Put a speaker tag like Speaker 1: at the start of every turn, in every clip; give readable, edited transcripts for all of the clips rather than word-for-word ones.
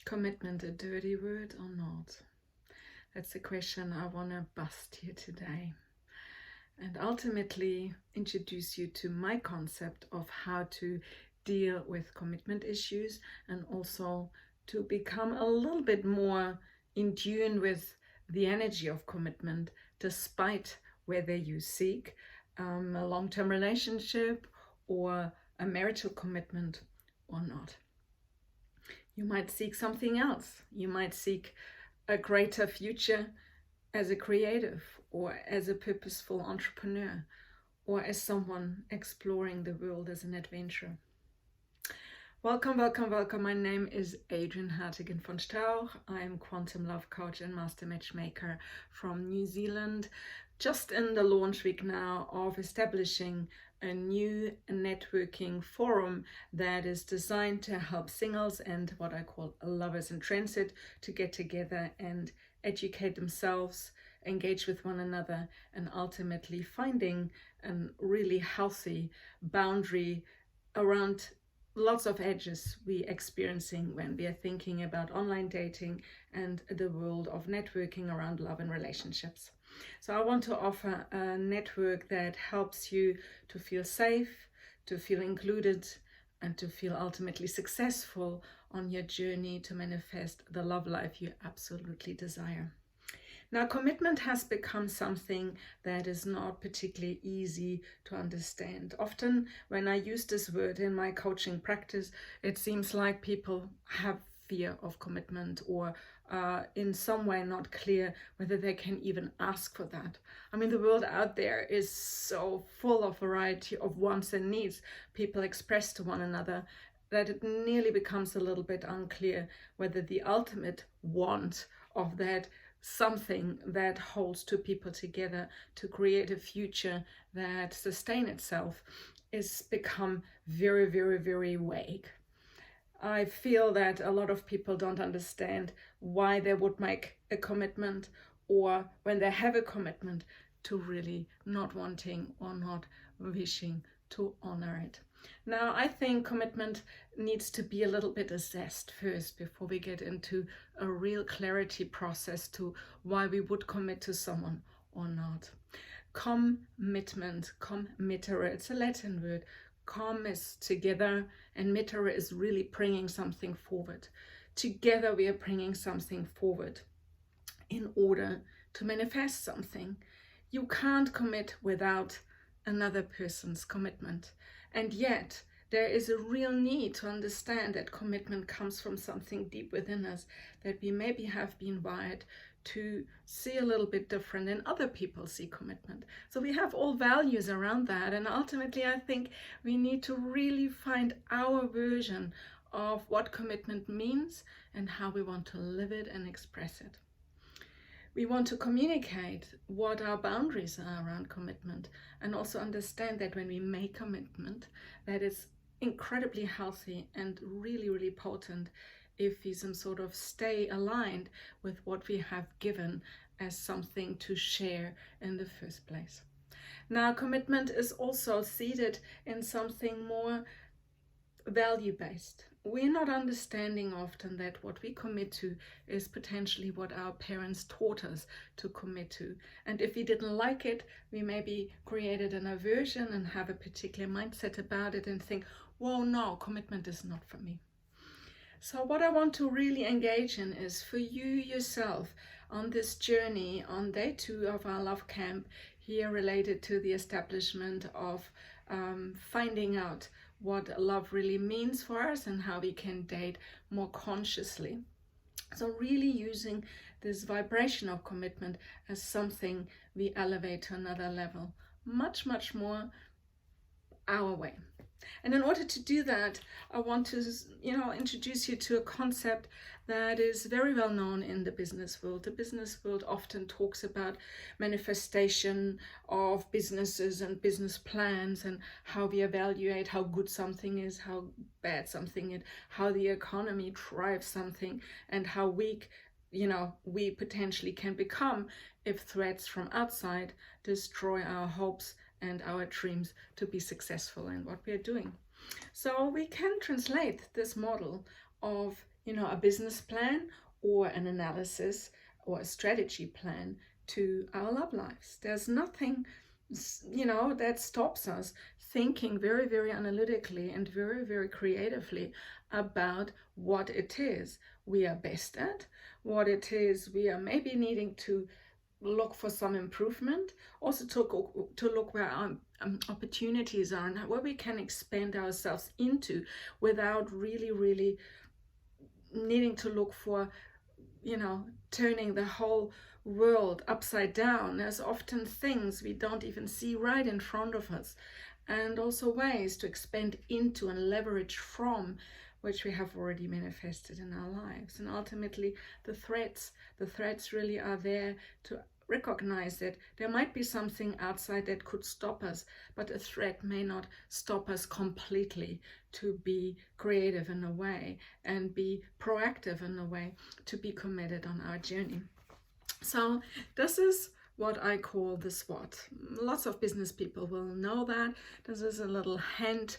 Speaker 1: Commitment a dirty word or not? That's the question I want to bust here today. And ultimately introduce you to my concept of how to deal with commitment issues, and also to become a little bit more in tune with the energy of commitment, despite whether you seek a long-term relationship or a marital commitment or not. You might seek something else. You might seek a greater future as a creative, or as a purposeful entrepreneur, or as someone exploring the world as an adventurer. Welcome, welcome, welcome. My name is Adriane Hartigan von Stauch. I am quantum love coach and master matchmaker from New Zealand. Just in the launch week now of establishing a new networking forum that is designed to help singles and what I call lovers in transit to get together and educate themselves, engage with one another, and ultimately finding a really healthy boundary around lots of edges we're experiencing when we are thinking about online dating and the world of networking around love and relationships. So I want to offer a network that helps you to feel safe, to feel included, and to feel ultimately successful on your journey to manifest the love life you absolutely desire. Now, commitment has become something that is not particularly easy to understand. Often when I use this word in my coaching practice, it seems like people have fear of commitment, or in some way not clear whether they can even ask for that. I mean, the world out there is so full of variety of wants and needs people express to one another, that it nearly becomes a little bit unclear whether the ultimate want of that something that holds two people together to create a future that sustain itself is become very, very, very vague. I feel that a lot of people don't understand why they would make a commitment, or when they have a commitment, to really not wanting or not wishing to honor it. Now, I think commitment needs to be a little bit assessed first before we get into a real clarity process to why we would commit to someone or not. Commitment, committere, it's a Latin word. Com is together, and mittere is really bringing something forward. Together we are bringing something forward in order to manifest something. You can't commit without another person's commitment. And yet there is a real need to understand that commitment comes from something deep within us, that we maybe have been wired to see a little bit different than other people see commitment. So we have all values around that, and ultimately I think we need to really find our version of what commitment means and how we want to live it and express it. We want to communicate what our boundaries are around commitment, and also understand that when we make commitment, that is incredibly healthy and really, really potent if we some sort of stay aligned with what we have given as something to share in the first place. Now, commitment is also seated in something more value-based. We're not understanding often that what we commit to is potentially what our parents taught us to commit to. And if we didn't like it, we maybe created an aversion and have a particular mindset about it and think, whoa, no, commitment is not for me. So what I want to really engage in is for you yourself on this journey on day 2 of our love camp here, related to the establishment of finding out what love really means for us and how we can date more consciously. So really using this vibration of commitment as something we elevate to another level, much, much more our way. And in order to do that, I want to, introduce you to a concept that is very well known in the business world. The business world often talks about manifestation of businesses and business plans, and how we evaluate how good something is, how bad something is, how the economy drives something, and how weak we potentially can become if threats from outside destroy our hopes and our dreams to be successful in what we are doing. So we can translate this model of a business plan or an analysis or a strategy plan to our love lives. There's nothing, that stops us thinking very, very analytically and very, very creatively about what it is we are best at, what it is we are maybe needing to look for some improvement, also to look where our opportunities are and where we can expand ourselves into without really needing to look for, turning the whole world upside down. There's often things we don't even see right in front of us, and also ways to expand into and leverage from which we have already manifested in our lives. And ultimately, the threats really are there to recognize that there might be something outside that could stop us, but a threat may not stop us completely to be creative in a way and be proactive in a way to be committed on our journey. So this is what I call the SWOT. Lots of business people will know that. This is a little hand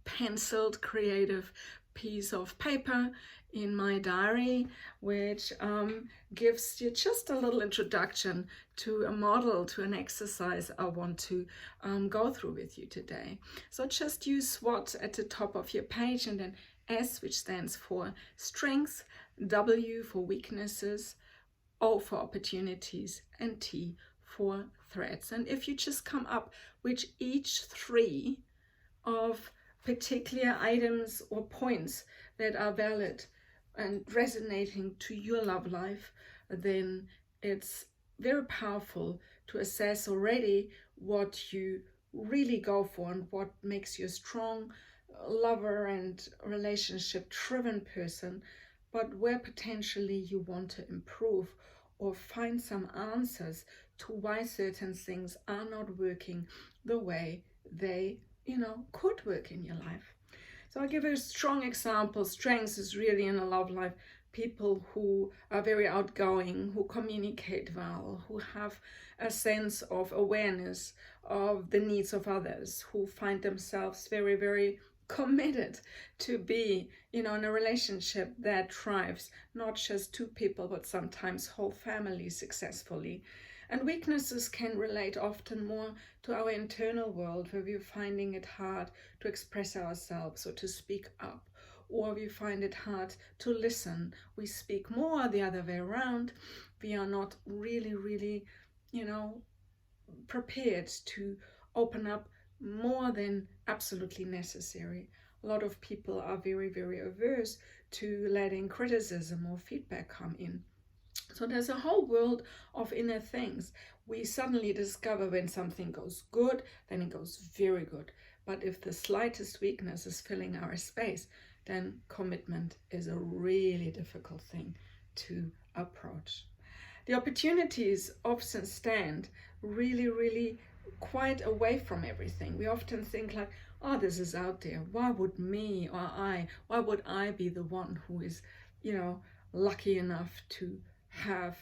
Speaker 1: penciled creative piece of paper in my diary, which gives you just a little introduction to a model, to an exercise I want to go through with you today. So just use SWOT at the top of your page, and then S, which stands for strengths, W for weaknesses, O for opportunities, and T for threats. And if you just come up with each three of particular items or points that are valid and resonating to your love life, then it's very powerful to assess already what you really go for and what makes you a strong lover and relationship driven person, but where potentially you want to improve or find some answers to why certain things are not working the way they could work in your life. So I'll give you a strong example. Strengths is really in a love life people who are very outgoing, who communicate well, who have a sense of awareness of the needs of others, who find themselves very, very committed to be, in a relationship that thrives, not just two people, but sometimes whole families successfully. And weaknesses can relate often more to our internal world, where we're finding it hard to express ourselves or to speak up, or we find it hard to listen. We speak more the other way around. We are not really, prepared to open up more than absolutely necessary. A lot of people are very, very averse to letting criticism or feedback come in. So there's a whole world of inner things. We suddenly discover when something goes good, then it goes very good. But if the slightest weakness is filling our space, then commitment is a really difficult thing to approach. The opportunities often stand really quite away from everything. We often think like, oh, this is out there. Why would why would I be the one who is, lucky enough to have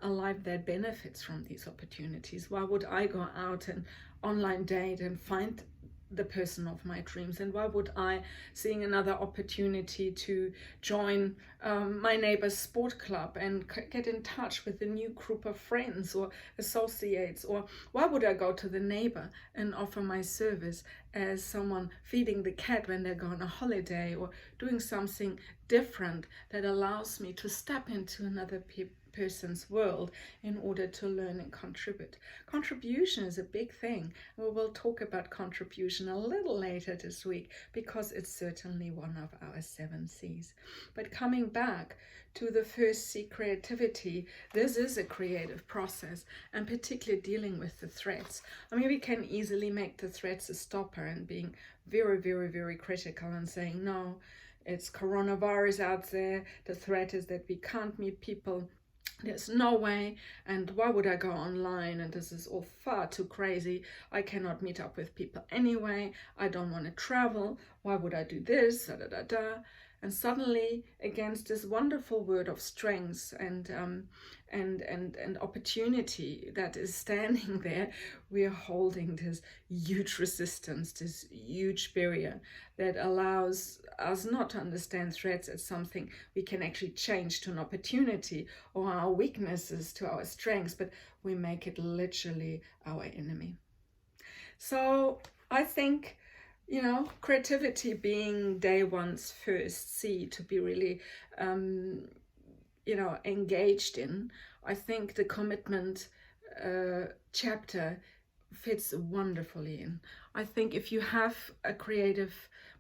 Speaker 1: a life that benefits from these opportunities? Why would I go out and online date and find the person of my dreams? And why would I, seeing another opportunity to join my neighbor's sport club and get in touch with a new group of friends or associates? Or why would I go to the neighbor and offer my service as someone feeding the cat when they're going on a holiday, or doing something different that allows me to step into another person's world in order to learn and contribute? Contribution is a big thing. We will talk about contribution a little later this week, because it's certainly one of our 7 C's. But coming back to the first C, creativity, this is a creative process, and particularly dealing with the threats. I mean, we can easily make the threats a stopper and being very critical and saying, no, it's coronavirus out there. The threat is that we can't meet people. There's no way, and why would I go online, and this is all far too crazy. I cannot meet up with people anyway. I don't want to travel. Why would I do this? and suddenly against this wonderful word of strength and opportunity that is standing there, we are holding this huge resistance, this huge barrier that allows us not to understand threats as something we can actually change to an opportunity, or our weaknesses to our strengths, but we make it literally our enemy. So I think, creativity being day one's first C to be really, engaged in, I think the commitment chapter fits wonderfully in. I think if you have a creative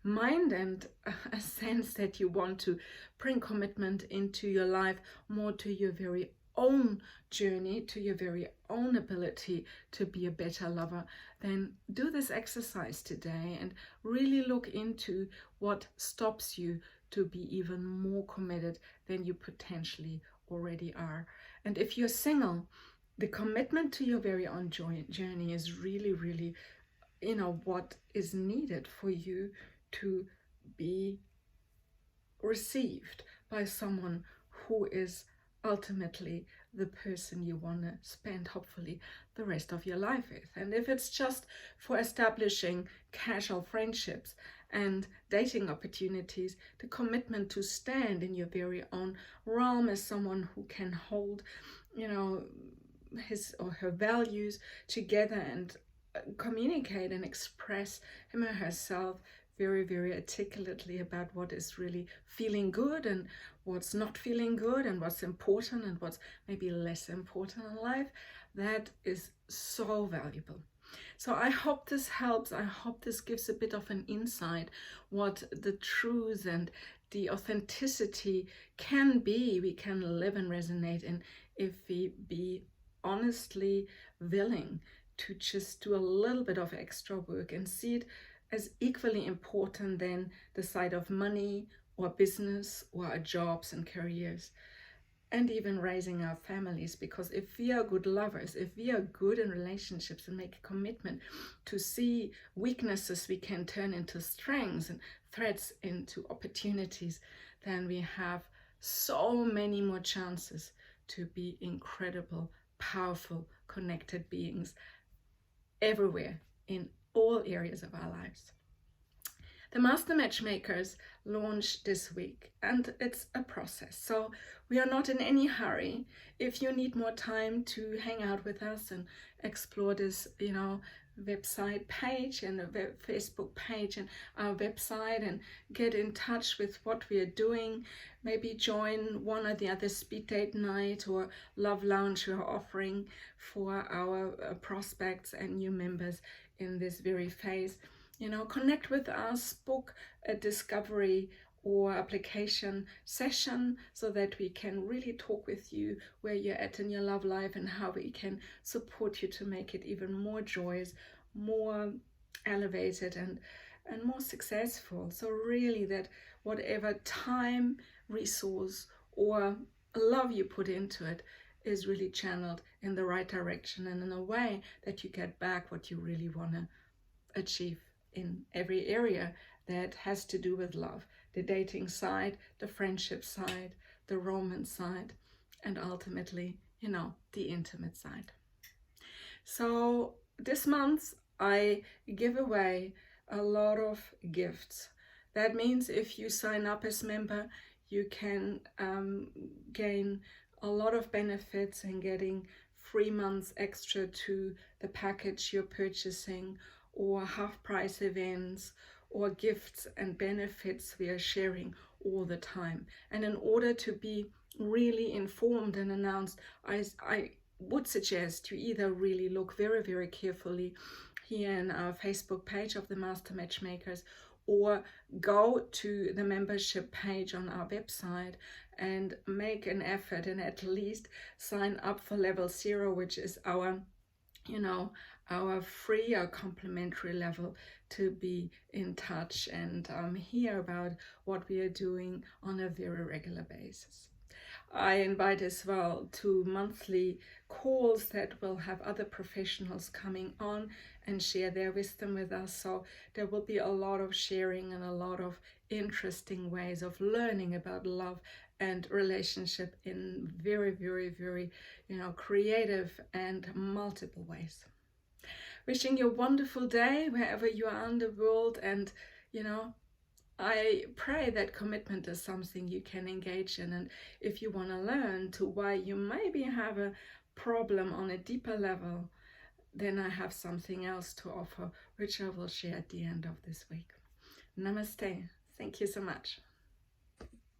Speaker 1: mind and a sense that you want to bring commitment into your life, more to your very own journey, to your very own ability to be a better lover, then do this exercise today and really look into what stops you to be even more committed than you potentially already are. And if you're single, the commitment to your very own journey is really, really, what is needed for you to be received by someone who is ultimately the person you want to spend hopefully the rest of your life with. And if it's just for establishing casual friendships and dating opportunities, the commitment to stand in your very own realm as someone who can hold, his or her values together and communicate and express him or herself very, very articulately about what is really feeling good and what's not feeling good and what's important and what's maybe less important in life, that is so valuable. So I hope this helps. I hope this gives a bit of an insight what the truth and the authenticity can be, we can live and resonate in, if we be honestly willing to just do a little bit of extra work and see it as equally important than the side of money or business or our jobs and careers, and even raising our families. Because if we are good lovers, if we are good in relationships and make a commitment to see weaknesses we can turn into strengths and threats into opportunities, then we have so many more chances to be incredible, powerful, connected beings everywhere in all areas of our lives. The Master Matchmakers launched this week, and it's a process. So we are not in any hurry. If you need more time to hang out with us and explore this, website page and a Facebook page and our website, and get in touch with what we are doing, maybe join one or the other speed date night or love lounge we are offering for our prospects and new members in this very phase. Connect with us, book a discovery or application session so that we can really talk with you where you're at in your love life and how we can support you to make it even more joyous, more elevated, and more successful. So really that whatever time, resource, or love you put into it is really channeled in the right direction and in a way that you get back what you really want to achieve in every area that has to do with love. The dating side, the friendship side, the romance side, and ultimately, the intimate side. So this month I give away a lot of gifts. That means if you sign up as member, you can gain a lot of benefits and getting 3 months extra to the package you're purchasing, or half price events, or gifts and benefits we are sharing all the time. And in order to be really informed and announced, I would suggest you either really look very, very carefully here in our Facebook page of the Master Matchmakers, or go to the membership page on our website and make an effort and at least sign up for level 0, which is our free or complimentary level, to be in touch and hear about what we are doing on a very regular basis. I invite as well to monthly calls that will have other professionals coming on and share their wisdom with us. So there will be a lot of sharing and a lot of interesting ways of learning about love and relationship in very, very, very, creative and multiple ways. Wishing you a wonderful day wherever you are in the world, and I pray that commitment is something you can engage in. And if you want to learn to why you maybe have a problem on a deeper level, then I have something else to offer, which I will share at the end of this week. Namaste. Thank you so much.